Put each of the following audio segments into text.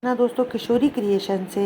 ना दोस्तों, किशोरी क्रिएशन से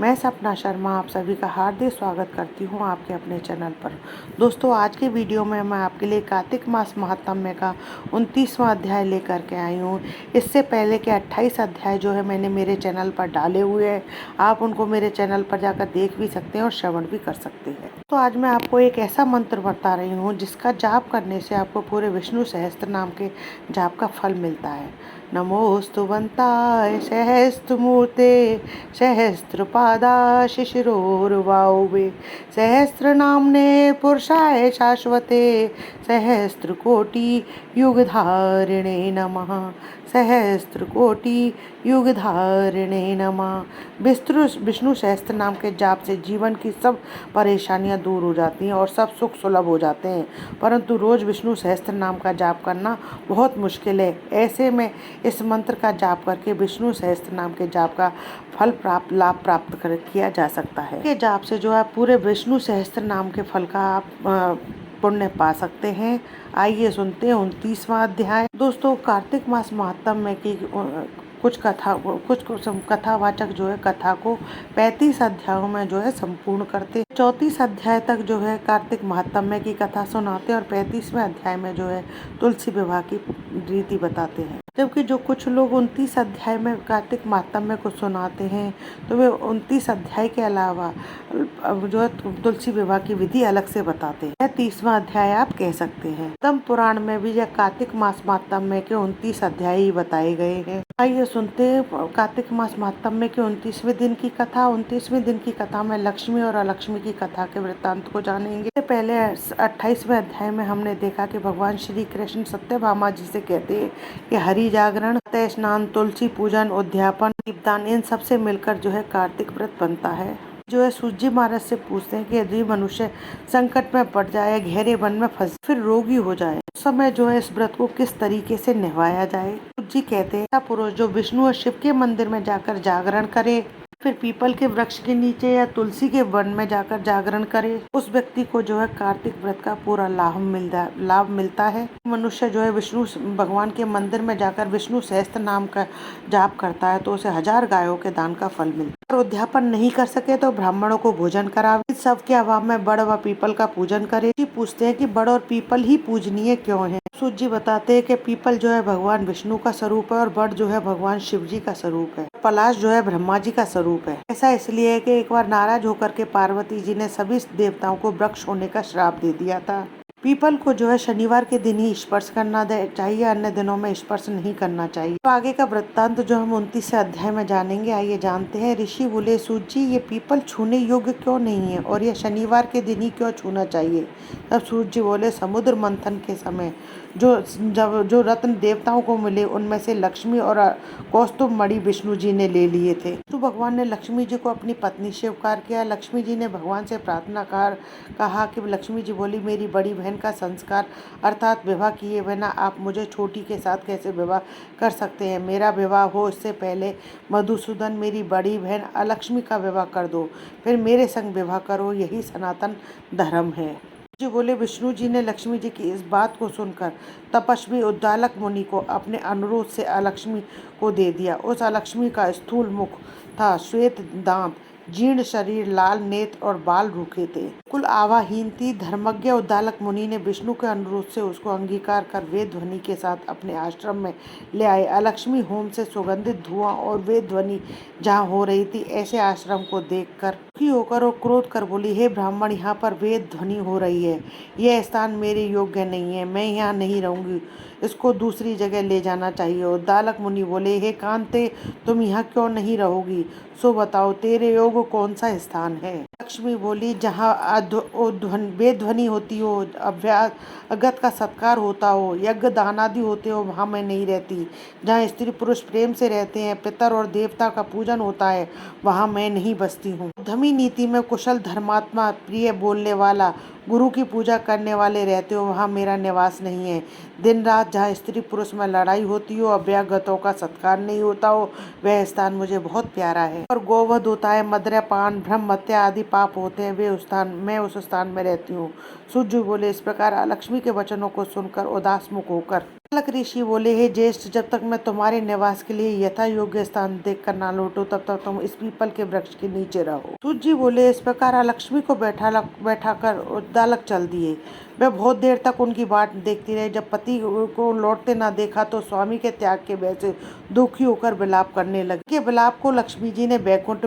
मैं सपना शर्मा आप सभी का हार्दिक स्वागत करती हूँ आपके अपने चैनल पर। दोस्तों, आज के वीडियो में मैं आपके लिए कार्तिक मास महात्म्य का 29वां अध्याय लेकर के आई हूँ। इससे पहले के 28 अध्याय जो है मैंने मेरे चैनल पर डाले हुए हैं। आप उनको मेरे चैनल पर जाकर देख भी सकते हैं और श्रवण भी कर सकते हैं। तो आज मैं आपको एक ऐसा मंत्र बता रही हूँ जिसका जाप करने से आपको पूरे विष्णु सहस्त्र नाम के जाप का फल मिलता है। नमोस्तुवन्ताय सहस्त्रमूर्ते सहस्त्रपादाय शिशिरोर्वाहुवे सहस्रनाम्ने पुरुषाय शाश्वते सहस्त्रकोटि युगधारिणे नमः। सहस्त्रकोटि युगधारिणे नमः। विष्णु सहस्त्र नाम के जाप से जीवन की सब परेशानियां दूर हो जाती हैं और सब सुख सुलभ हो जाते हैं, परंतु रोज विष्णु सहस्त्र नाम का जाप करना बहुत मुश्किल है। ऐसे में इस मंत्र का जाप करके विष्णु सहस्त्र नाम के जाप का लाभ प्राप्त किया जा सकता है। ये जाप से जो है पूरे विष्णु सहस्त्र नाम के फल का आप पुण्य पा सकते हैं। आइए सुनते हैं 29वां अध्याय। दोस्तों, कार्तिक मास महात्म्य की कुछ कथावाचक जो है कथा को 35 अध्यायों में जो है संपूर्ण करते। 34 अध्याय तक जो है कार्तिक महात्म्य की कथा सुनाते और 35वें अध्याय में जो है तुलसी विवाह की रीति बताते हैं। जबकि जो कुछ लोग 29 अध्याय में कार्तिक महात्म्य को सुनाते हैं तो वे 29 अध्याय के अलावा जो है तुलसी विवाह की विधि अलग से बताते हैं। 30वां अध्याय आप कह सकते हैं। पद्म पुराण में भी यह कार्तिक मास महात्म्य के 29 अध्याय ही बताए गए हैं। आइए सुनते हैं कार्तिक मास महात्म्य के 29वें दिन की कथा। 29वें दिन की कथा में लक्ष्मी और अलक्ष्मी की कथा के वृत्तांत को जानेंगे। पहले 28वें अध्याय में हमने देखा कि भगवान श्री कृष्ण सत्यभामा जी से कहते हैं कि हरि जागरण, तय स्नान, तुलसी पूजन, उद्यापन, दीपदान, इन सबसे मिलकर जो है कार्तिक व्रत बनता है। जो है सूत जी महाराज से पूछते हैं कि यदि मनुष्य संकट में पड़ जाए, गहरे वन में फंस, फिर रोगी हो जाए, उस समय जो है इस व्रत को किस तरीके से निभाया जाए। सूत जी कहते हैं, ऐसा पुरुष जो विष्णु और शिव के मंदिर में जाकर जागरण करे, फिर पीपल के वृक्ष के नीचे या तुलसी के वन में जाकर जागरण करे, उस व्यक्ति को जो है कार्तिक व्रत का पूरा लाभ मिलता है। मनुष्य जो है विष्णु भगवान के मंदिर में जाकर विष्णु सहस्त्र नाम का जाप करता है तो उसे 1000 गायों के दान का फल मिलता है। और उद्यापन नहीं कर सके तो ब्राह्मणों को भोजन करावे। सब के अभाव में बड़ व पीपल का पूजन करे। पूछते हैं कि बड़ और पीपल ही पूजनीय क्यों है। सूत जी बताते हैं कि पीपल जो है भगवान विष्णु का स्वरूप है और बड़ जो है भगवान शिव जी का स्वरूप है। पलाश जो है ब्रह्मा जी का स्वरूप है। ऐसा इसलिए है कि एक बार नाराज होकर के पार्वती जी ने सभी देवताओं को वृक्ष होने का श्राप दे दिया था। पीपल को जो है शनिवार के दिन ही स्पर्श करना चाहिए, अन्य दिनों में स्पर्श नहीं करना चाहिए। तो आगे का वृत्तांत जो हम 29 अध्याय में जानेंगे। आइए जानते हैं। ऋषि बोले, सूत जी, ये पीपल छूने योग्य क्यों नहीं है और ये शनिवार के दिन ही क्यों छूना चाहिए। तब सूत जी बोले, समुद्र मंथन के समय जो रत्न देवताओं को मिले उनमें से लक्ष्मी और कौस्तुभ मणि विष्णु जी ने ले लिए थे। तो भगवान ने लक्ष्मी जी को अपनी पत्नी स्वीकार किया। लक्ष्मी जी ने भगवान से प्रार्थना कहा कि लक्ष्मी जी बोली, मेरी बड़ी बहन का संस्कार अर्थात विवाह किए बिना आप मुझे छोटी के साथ कैसे विवाह कर सकते हैं। मेरा विवाह हो इससे पहले मधुसूदन मेरी बड़ी बहन अलक्ष्मी का विवाह कर दो, फिर मेरे संग विवाह करो, यही सनातन धर्म है। जी बोले, विष्णु जी ने लक्ष्मी जी की इस बात को सुनकर तपस्वी उद्दालक मुनि को अपने अनुरोध से अलक्ष्मी को दे दिया। उस अलक्ष्मी का स्थूल मुख था, श्वेत दांत, जीर्ण शरीर, लाल नेत्र और बाल रूखे थे, कुल आवाहीन थी। धर्मज्ञ उद्दालक मुनि ने विष्णु के अनुरोध से उसको अंगीकार कर वेद ध्वनि के साथ अपने आश्रम में ले आए। अलक्ष्मी होम से सुगंधित धुआं और वेद ध्वनि जहाँ हो रही थी, ऐसे आश्रम को देखकर दुखी होकर और क्रोध कर बोली, हे ब्राह्मण, यहाँ पर वेद ध्वनि हो रही है, यह स्थान मेरे योग्य नहीं है, मैं यहाँ नहीं रहूंगी, इसको दूसरी जगह ले जाना चाहिए। उद्दालक मुनि बोले, हे कांते, तुम यहाँ क्यों नहीं रहोगी, सो बताओ तेरे योग्य कौन सा स्थान है। लक्ष्मी बोली, जहाँ वेद ध्वनि होती हो, अभ्यास अगत का सत्कार होता हो, यज्ञ दान आदि होते हो, वहाँ मैं नहीं रहती। जहाँ स्त्री पुरुष प्रेम से रहते हैं, पितर और देवता का पूजन होता है, वहाँ मैं नहीं बसती हूँ। धमी नीति में कुशल धर्मात्मा प्रिय बोलने वाला गुरु की पूजा करने वाले रहते हो, वहाँ मेरा निवास नहीं है। दिन रात जहाँ स्त्री पुरुष में लड़ाई होती हो, अभ्यागतों का सत्कार नहीं होता हो, वह स्थान मुझे बहुत प्यारा है। और गोवध होता है, मद्यपान, ब्रह्म हत्या आदि पाप होते हैं, मैं उस स्थान में रहती हूँ। सूत जी बोले, इस प्रकार लक्ष्मी के वचनों को सुनकर उदास मुख होकर अलग ऋषि बोले, हे ज्येष्ठ, जब तक मैं तुम्हारे निवास के लिए यथा योग्य स्थान देख कर ना लौटूं तब तक तुम इस पीपल के वृक्ष के नीचे रहो। सूत जी बोले, इस प्रकार लक्ष्मी को बैठा कर उद्दालक चल दिए। वह बहुत देर तक उनकी बाट देखती रही। जब पति को लौटते ना देखा तो स्वामी के त्याग के वजह से दुखी होकर विलाप करने लगी। के विलाप को लक्ष्मी जी ने बैकुंठ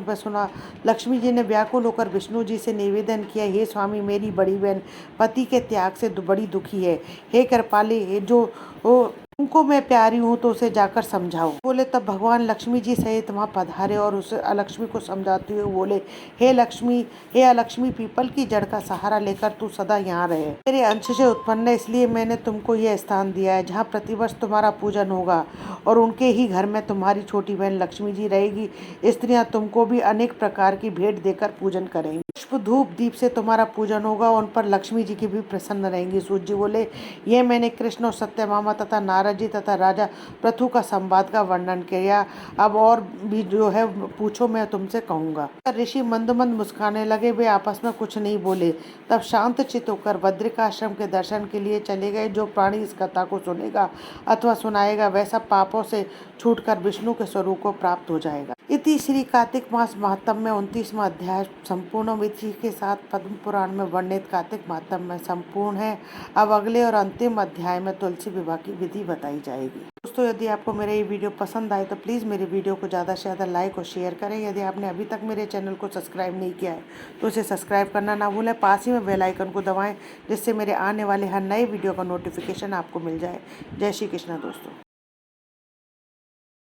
में सुना। लक्ष्मी जी ने व्याकुल होकर विष्णु जी से निवेदन किया, हे स्वामी, मेरी बड़ी बहन पति के त्याग से बड़ी दुखी है। हे कृपाले, जो तुमको मैं प्यारी हूँ तो उसे जाकर समझाओ। बोले तब भगवान लक्ष्मी जी सहित वहाँ पधारे और उसे अलक्ष्मी को समझाते हुए बोले, हे लक्ष्मी, हे अलक्ष्मी, पीपल की जड़ का सहारा लेकर तू सदा यहाँ रहे। मेरे अंश से उत्पन्न है, इसलिए मैंने तुमको यह स्थान दिया है जहाँ प्रतिवर्ष तुम्हारा पूजन होगा और उनके ही घर में तुम्हारी छोटी बहन लक्ष्मी जी रहेगी। स्त्रियां तुमको भी अनेक प्रकार की भेंट देकर पूजन करेंगी। पुष्प धूप दीप से तुम्हारा पूजन होगा, उन पर लक्ष्मी जी की भी प्रसन्न रहेंगी। सूत जी बोले, यह मैंने कृष्ण और सत्यभामा तथा नारद जी तथा राजा पृथु का संवाद का वर्णन किया। अब और भी जो है पूछो, मैं तुमसे कहूँगा। ऋषि मंद मंद मुस्काने लगे। वे आपस में कुछ नहीं बोले। तब शांत चित्त होकर बद्रिकाश्रम के दर्शन के लिए चले गए। जो प्राणी इस कथा को सुनेगा अथवा सुनाएगा वह सब पापों से छूटकर विष्णु के स्वरूप को प्राप्त हो जाएगा। इति श्री कार्तिक मास महात्म्य में 29वां अध्याय संपूर्ण विधि के साथ पद्म पुराण में वर्णित कार्तिक महात्म्य में संपूर्ण है। अब अगले और अंतिम अध्याय में तुलसी विवाह की विधि बताई जाएगी। दोस्तों, यदि आपको मेरा ये वीडियो पसंद आए तो प्लीज़ मेरे वीडियो को ज़्यादा से ज़्यादा लाइक और शेयर करें। यदि आपने अभी तक मेरे चैनल को सब्सक्राइब नहीं किया है तो उसे सब्सक्राइब करना ना भूलें। पास ही में बेल आइकन को दबाएं जिससे मेरे आने वाले हर नए वीडियो का नोटिफिकेशन आपको मिल जाए। जय श्री कृष्ण दोस्तों।